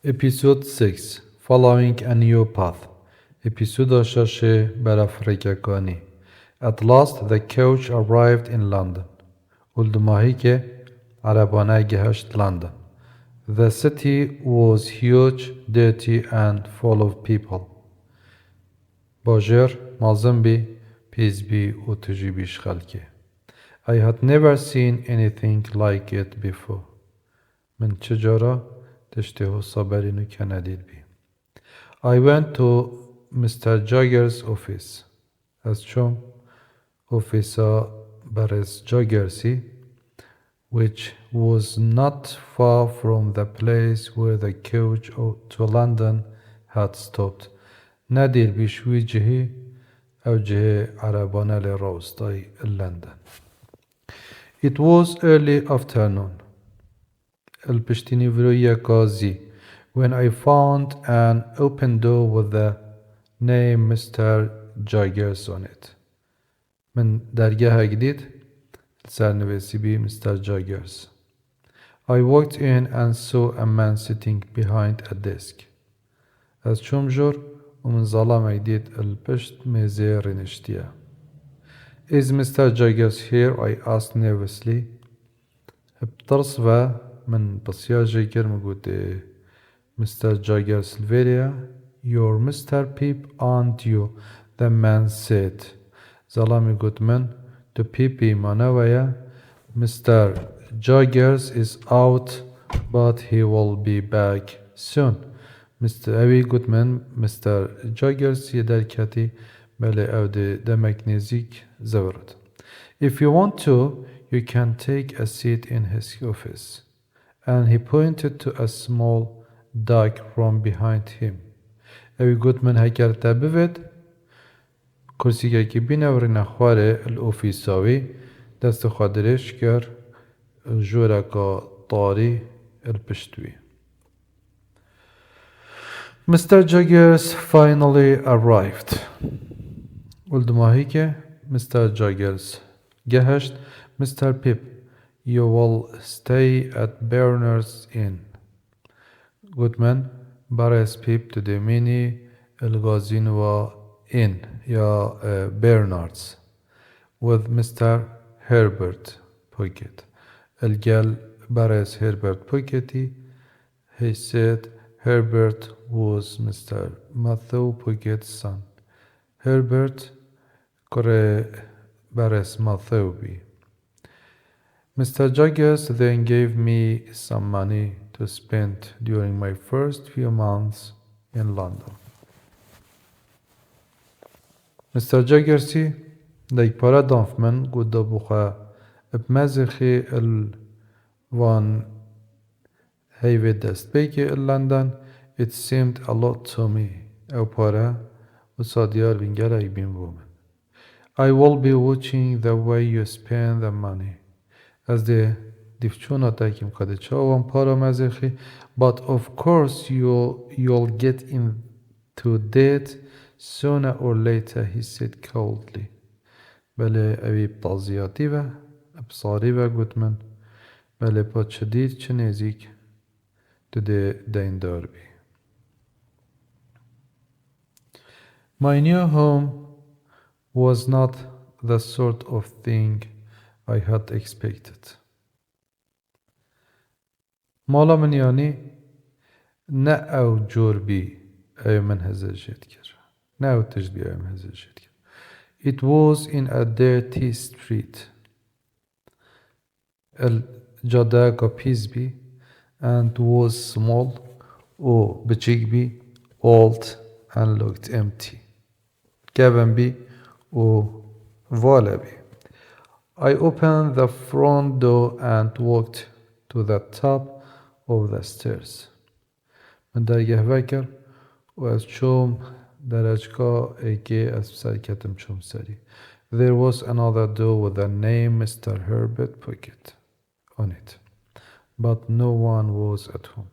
Episode 6 Following a New Path Episode 6 برافرککانی At last the coach arrived in London. Uldumahî ke arabana geheşt London. The city was huge, dirty and full of people. Bajêr mezin bî, pîs bî û tijî bî ji xelkê. I had never seen anything like it before. Min çi cara tiştê wisa berî nû nedît bî. I went to Mr. Jagger's office. Ez çûm ofîsa berêz Jaggersî, which was not far from the place where the coach to London had stopped. Nedîr bî ji wî cihê, ew cihê erebana lê rawestayî London. It was early afternoon. El piştînî viroyeka zî, when I found an open door with the name Mr. Jaggers on it. Min dergehek dît, sernivêsî bî Mr. Jaggers. I walked in and saw a man sitting behind a desk. Ez çûm jor û min zalamek dît el pişt mêzeyê rêniştiye. Is Mr. Jaggers here? I asked nervously. Bi tirs ve min pisya jê kir min gotê Mr. Jaggers li vêrê ye? You're Mr. Pip, aren't you? The man said. Zalamî got min, tu Pipî mane we ye? Mr. Jaggers is out, but he will be back soon. Evî got min, Mr. Jaggers yê derketî, belê ew dê demek nêzik zevirit. If you want to, you can take a seat in his office. And he pointed to a small dark room behind him. Evî got min heger te bivet, kursîkekî bînewrîne xwarê li ofîsa wî, destê xwe dirêj kir, joreka tarî li pişt wî. Mr. Jaggers finally arrived. Uldumahî ke Mr. Jaggers geheşt. Mr. Pip, you will stay at Bernard's Inn. Got min, berêz Pip tu dê mînî li gazînova Inn ya Bernard's with Mr. Herbert Pocket. El gel berêz Herbert Pocketî. He said Herbert was Mr. Matthew Pocket's son. Herbert kurê berêz Matthew bî. Mr. Jaggers then gave me some money to spend during my first few months in London. Mr. Jaggersî dayîk pare danf min got dabû xwe bi mezixê van heyvê destpêkê li London. It seemed a lot to me. Ew pare wisa diyar bîn gelek bîn bû min. I will be watching the way you spend the money. Ez dê dîvçûna tekî qedê çawan para mezixê, but of course you'll get into debt sooner or later, he said coldly. Belê evî bi taziyatî ve bi sarî ve got min, belê pa çi dîr çi nêzik tu dê deyndar bî. My new home was not the sort of thing I had expected. Mala min yanî ne ew cor bî ew min hezê kir. Ne ew tişt bî ew min hezê kir. It was in a dirty street. El cadeyeka pîs bî and was small û biçîk bî, old and looked empty. Kevin bî û vala bî. I opened the front door and walked to the top of the stairs. Min dergeh vekir û ez çûm derecka êkê ez ser ketim çûm serî. There was another door with the name Mr. Herbert Pocket on it, but no one was at home.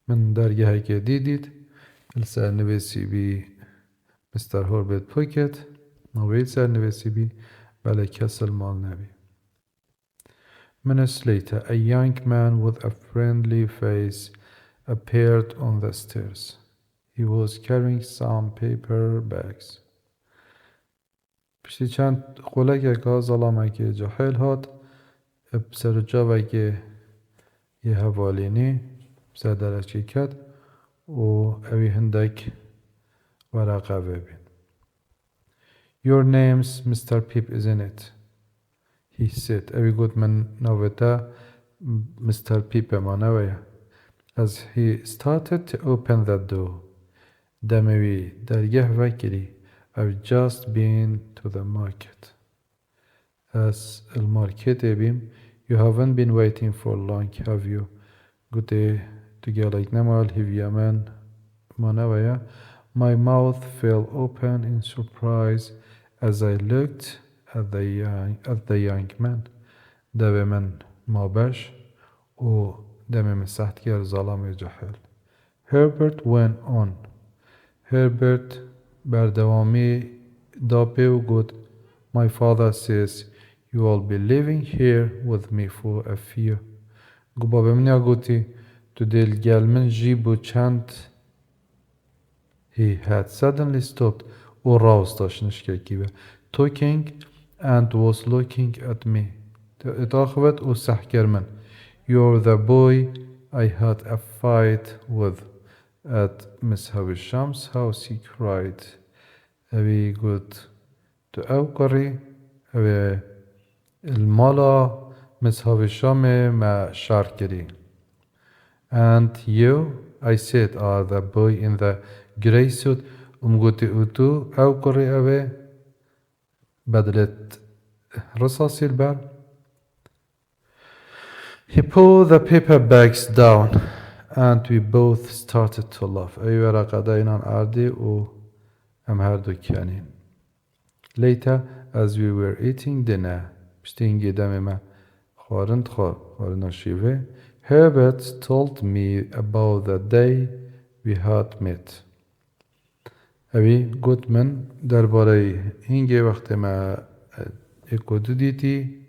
Min dergehekê dîdît, li sernivêsî bî Mr. Herbert Pocket, navê sernivêsî bî, belê kes li mal nebî. Minutes later, a young man with a friendly face appeared on the stairs. He was carrying some paper bags. پشتی چند خولکێکا زەڵامێکی جەحیل هات بسەر و چاوێکی یە هەڤالینی بسەر دەرەچی کرد و ئەوی هەندێک وەرەقە ببین. Your name's Mr. Pip, isn't it? He said. ئەوی گوت من ناوێتە Mr. Pip ئەمانەوەیە. As he started to open the door, دەمەوی دەرگەه وەکری. I've just been to the market. As الماركت بيم you haven't been waiting for long, have you? قلت تقالك نمال هفيا من مانويا. My mouth fell open in surprise as I looked at the young man. دبي من ما باش و دمي مسحت كير ظلام جحل. Herbert went on. Herbert بردوامی داپه و گفت My father says you will be living here with me for a few. گو بابا منیا گوتی تو دل گل من جیبو چند. He had suddenly stopped و راستاش نشککی به talking and was looking at me. اتاخبت و سحکر من. You're the boy I had a fight with at Miss Havisham's house, he cried. أبي قلت تو أو قري أبي المالا Miss Havisham ما شاركري. And you, I said, are the boy in the grey suit. قلت أتو أو قري أبي بدلت رصاصي البال. He pulled the paper bags down and we both started to laugh. أي ورقة داينان عردي و هم هردو كانين. Later, as we were eating dinner, بشتينجي دمي ما خارنا شيفه, Herbert told me about the day we had met. أبي قلت من درباري هنجي وقت ما اكودو ديتي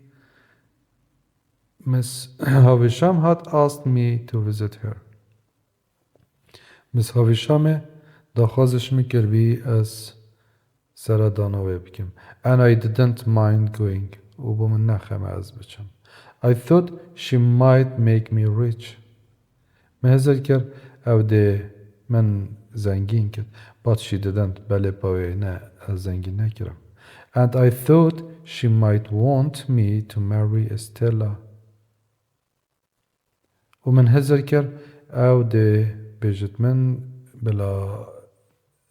Miss Havisham had asked me to visit her. Miss Havisham داخوازش میکربی از سردانوه بکم. And I didn't mind going. و با من نخم از بچم. I thought she might make me rich. مهزر کرد او ده من زنگین کرد. But she didn't. بله پاوی نه از زنگین نکرم. And I thought she might want me to marry Estella. و من هزر کرد او ده بجت من بلا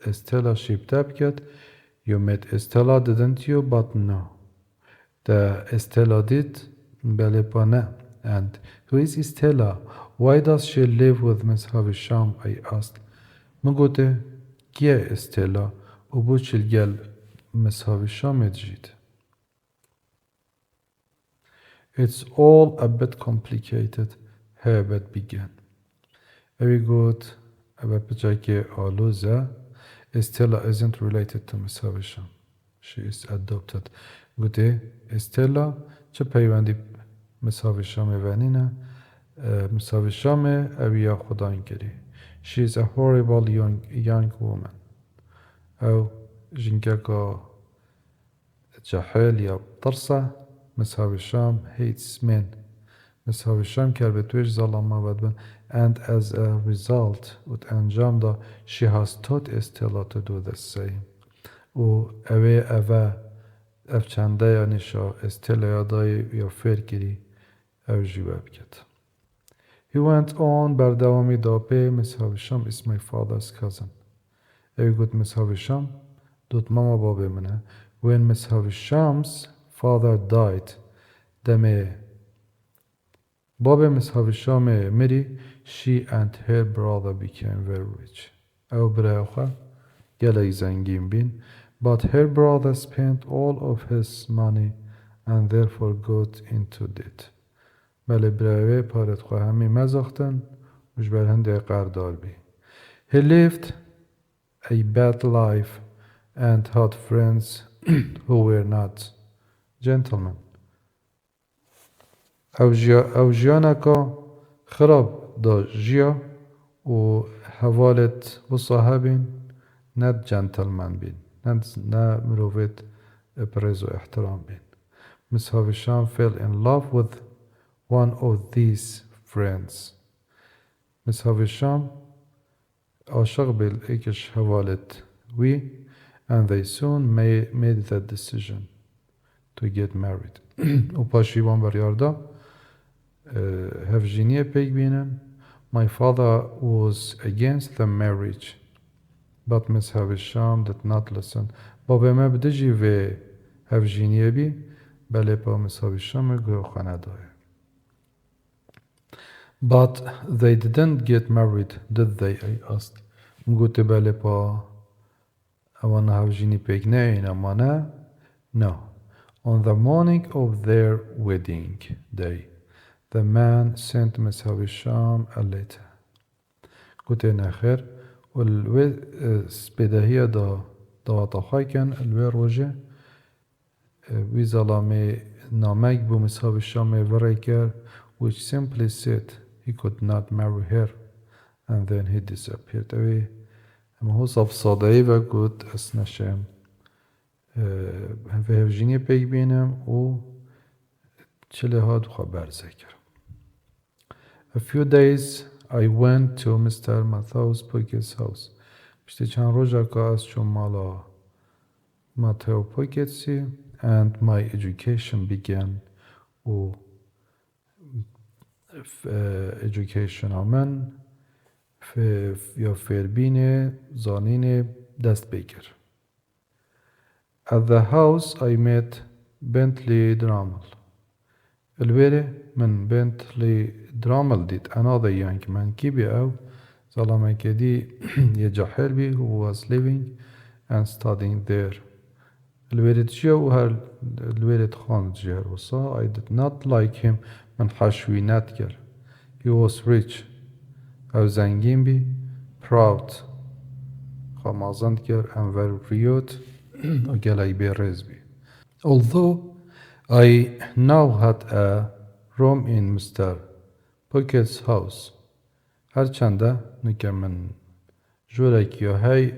Estella شیبتاب کرد. You met Estella, didn't you? But no. The Estella did, بله پا نه. And who is Estella? Why does she live with Miss Havisham? I asked. من گوته کیه Estella و بو چلگل Miss Havisham جید. It's all a bit complicated, Herbert began. اوی گوت اوه بجای که آلوزه Estella isn't related to Miss Havisham. She is adopted. گوته Estella چه پیوندی Miss Havisham ونینه Miss Havisham اویا خداین کری. She is a horrible young woman. او جنگاکا جاحل یا بطرسه. Miss Havisham hates men. Miss Havisham کربتوش ظلام بدبن. And as a result, with Anjamda, she has taught Estella to do the same. و اوه افچنده یا نشا Estella یادای یا فرگیری او جواب کد. He went on بردوامی داپه Miss Havisham is my father's cousin. اوی گوت Miss Havisham دوت ماما بابه منه. When Miss Havisham's father died, دمه بابه Miss Havisham مری, she and her brother became very rich. او برای گلای زنگین بین. But her brother spent all of his money and therefore got into debt. بله برای پارت خواه همی مزاختن وش بر هنده قردار بی. He lived a bad life and had friends who were not gentlemen. ئەو ژیانەکە خراپ دا ژیا و هەواڵێت وسا هەبین نەت جەنتڵمەن بین نە مرۆڤێت پرێز و احترام بین. Miss Havisham fell in love with one of these friends. Miss Havisham عاشق بیل ایکش هەواڵێت وی and they soon made the decision to get married. و پاشی وان بەریاردا هەڤژینیە پێک بینن. My father was against the marriage, but Miss Havisham did not listen. بابا ما بدجی و هەڤژینیە بی بەلێ با Miss Havisham گوه خانەدایە. But they didn't get married, did they? I asked. مگوتی بەلێ با ئەوان هەڤژینی پێک نەین ئەمانە. No. On the morning of their wedding day, the man sent Miss Havisham a letter. قوتي نخير والسبيدهية دا طخاكن الوير وجه وی ظلامي نامك بو Miss Havisham وريكر which simply said he could not marry her and then he disappeared away. اما هو صف صادعي و قد اسنشم في هفجيني بيك بينم و چله هاد خبر ذكر. A few days I went to Mr. Matthew's Pocket's house. بشتی چند روزا که از چون مالا ماتهو پوکتسی and my education began و education من یا فیربین زانین دست بگیر. At the house I met Bentley Drummel. الویره من بنتلي درامل ديت another young man كيبي أو ظلامة كدي يجحل بي who was living and studying there. الويرد جيو هر الويرد خان جير وصا I did not like him من حشوي ناتكر. He was rich. أو زنگين بي proud خمازند كر and very ريوت وقلعي بي رز بي. Although I now had a room in Mr. Pocket's house. هرچنده نکه من جورك يا هاي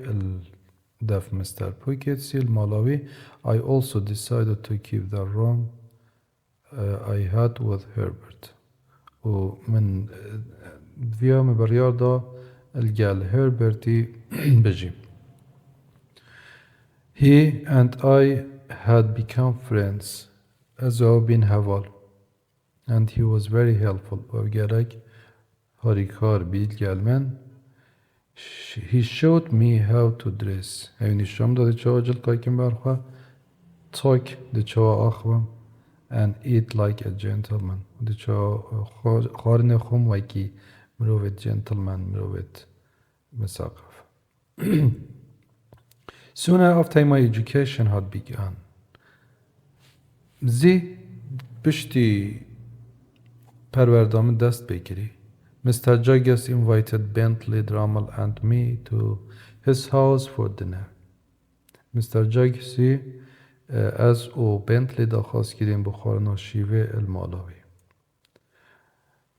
الدف Mr. Pocket's المالاوي I also decided to keep the room I had with Herbert. ومن فيها مبريار دا الجال هربرتي بجي. He and I had become friends. As I've been هوال and he was very helpful وقالك هاريكار بيل قال he showed me how to dress يعني الشام دا دي جل قايكم بارخوا talk دي أخوة and eat like a gentleman دي خارن خم وكي مروفت gentleman مروفت مساقف. Soon after my education had begun زی پشتی پروردام دست بگیری. Mr. Jaggers invited Bentley Drummel and me to his house for dinner. Mr. Jaggers از او بنتلی درخواست کردیم بخورنا شیوه المالاوی.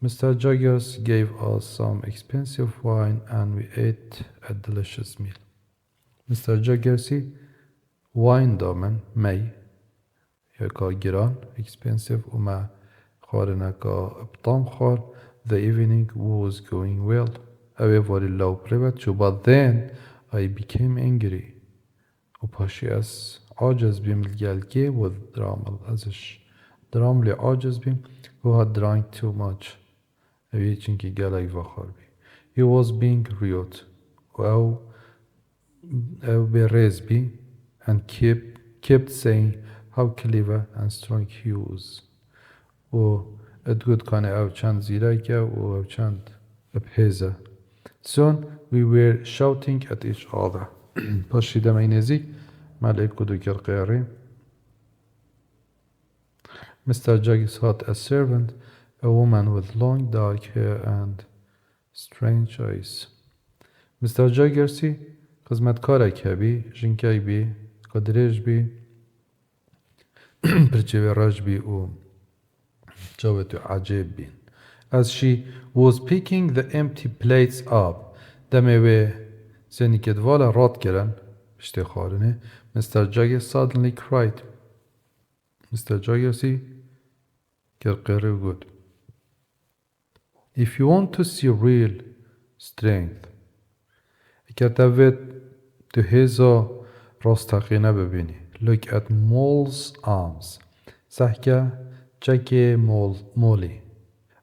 Mr. Jaggers gave us some expensive wine and we ate a delicious meal. Mr. Jaggers wine دامن می یکا گران expensive و ما خارنکا ابطام خار. The evening was going well. However, low private but then I became angry. و پاشی از عاجز بیم الگلگه و درامل ازش درامل عاجز بیم who had drank too much. اوی چنکی گلای وخار بی. He was being rude. او برز بی and kept saying how clever and strong he was. و ادگود کانه او چند زیرکه و او چند بهزه. Soon we were shouting at each other. پاشیده می نزیک ملک کدو کر قیاری. Mr. Jaggers had a servant, a woman with long dark hair and strange eyes. Mr. Jaggers خدمتکارک بی جنکی بی قدرش بی پرچه راج بی او جاوتو عجيب بين. As she was picking the empty plates up دموي زني كدوالا رات كرن بشتي خارنه Mr. Jagger suddenly cried. Mr. Jagger سي كرقري وقود If you want to see real strength كتبت تهزا راستقينه ببيني Look at Mole's arms سحكة Jackie Molly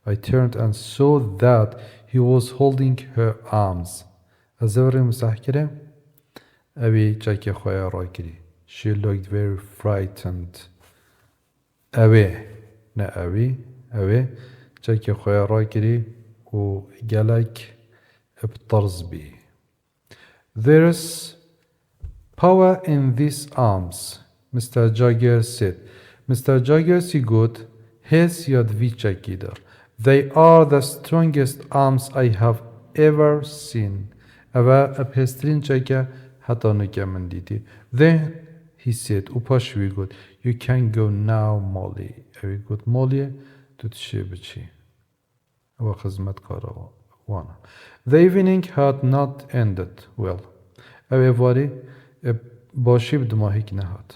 I turned and saw that he was holding her arms أزوري مسحكرة أبي Jackie خويا راكري She looked very frightened أبي نا أبي Jackie خويا راكري وقالك بطرز بي There's power in these arms, Mr. Jagger said. Mr. Jagger sigod, hes yad vichakidar. They are the strongest arms I have ever seen. Ava apestrin chaka hatanuka manditi. Then he said, Upash we good. You can go now, Molly. We good Molly to Tshibichi. Ava khizmat kara wana. The evening had not ended well. However, باشی بدماهیک نهاد.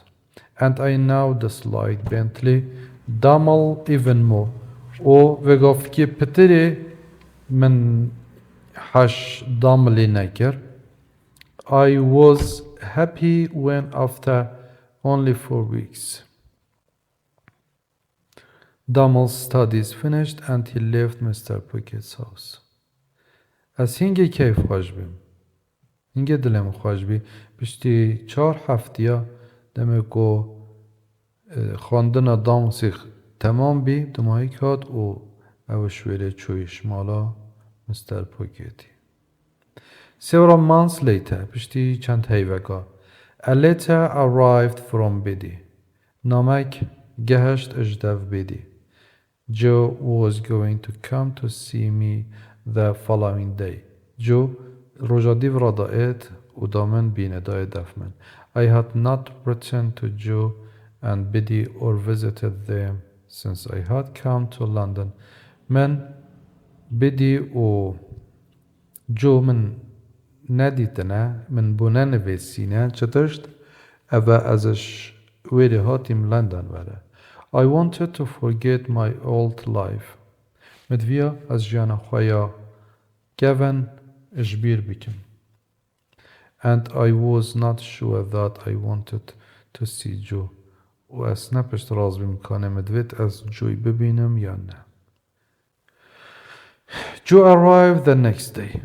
And I now disliked Bentley دامل even more. و وگفت که پتری من حش داملی نکر. I was happy when after only 4 weeks. Damel's studies finished and he left Mr. Pocket's house. از هنگی کیف خوش بیم. هنگی دلم خوش بی. پشتی 4 هفتیا دمکو خواندن دانسی تمام بی دمایی کاد و اوشویل چویش مالا مستر پوکیتی. Several months later پشتی چند هیوگا a letter arrived from Biddy. نامک گهشت اجدف بیدی. Joe was going to come to see me the following day. Joe رجادیو را دایت و دامن بینه دای دفمن. I had not written to Joe and Biddy or visited them since I had come to London. من Biddy و جو من ندیدنه من بونه نویسینه چطرشت اوه ازش ویری هاتیم لندن وره. I wanted to forget my old life. مدویا از جانا خویا گون اجبیر بکم. And I was not sure that I wanted to see Joe. و اصلا پشت راز بمکانه مدویت از جوی ببینم یا نه. Joe arrived the next day.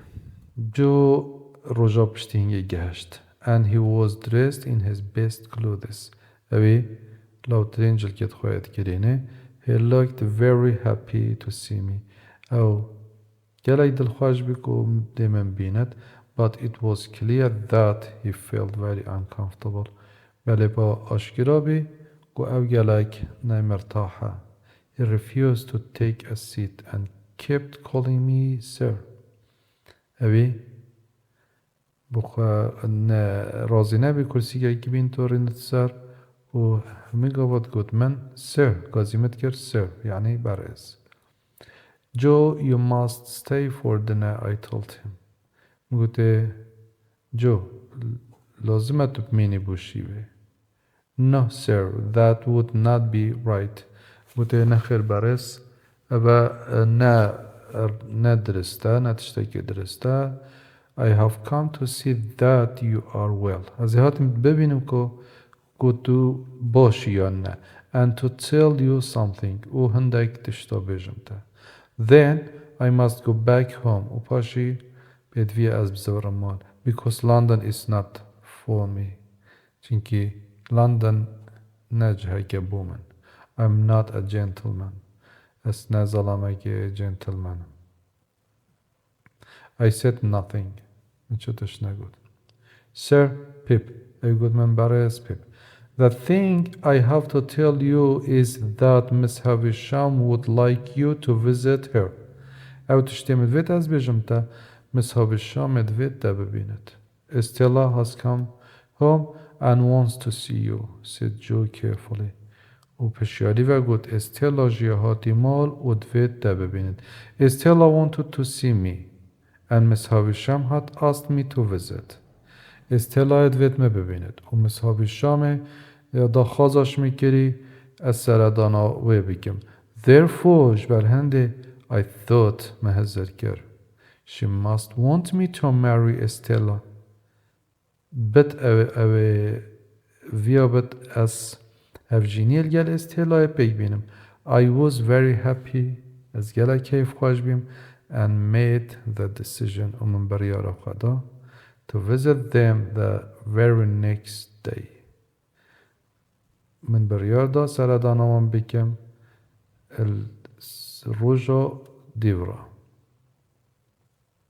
Joe رجا پشتی هنگی گشت. And he was dressed in his best clothes. اوی لو ترینجل کت خواهد کرینه. He looked very happy to see me. او گلای دل خواهش بکو دیمن بیند. But it was clear that he felt very uncomfortable. بله با آشکرا بی گو او گلک نمرتاحه. He refused to take a seat and kept calling me sir. اوی بخوا رازی نبی کرسی که بین تورینت سر و میگه گفت من sir گازیمت کرد sir یعنی برز. Joe, you must stay for dinner, I told him. گفت جو لازمه تو بمینی بوشی بی. No sir, that would not be right. گفت نخیر برز ابا نه درسته نه تشتکی درسته. I have come to see that you are well. از هاتم ببینم که گوتو باشی یا نه. And to tell you something. او هندک تشتا بیجم تا. Then I must go back home. و پاشی بدوی از بزورم مال. Because London is not for me. چونکه لندن نجه که بومن. I'm not a gentleman. از نظلمه که gentleman. I said nothing. چطورش نگود. Sir, Pip. ای گود من برای از Pip. The thing I have to tell you is that Miss Havisham would like you to visit her. او تشتی مدوید از بیجم تا Miss Havisham مدوید دا ببیند. Stella has come home and wants to see you, said Joe carefully. و پشیالی و گوت استیلا جیهاتی مال و دوید ده ببینید. استیلا wanted to see me and Miss Havisham had asked me to visit. استیلا دوید می ببینید و Miss Havisham یا دا خازش میکری از سردانا وی بگم. Therefore جبر هنده I thought مهزر کر she must want me to marry Estella. بد او ویا بد از هفجینیل گل استیلا بیگ بینم. I was very happy از گل کیف خوش بیم and made the decision من بریار خدا to visit them the very next day. من بریار دا سردانا من بکم الروجو دیورا.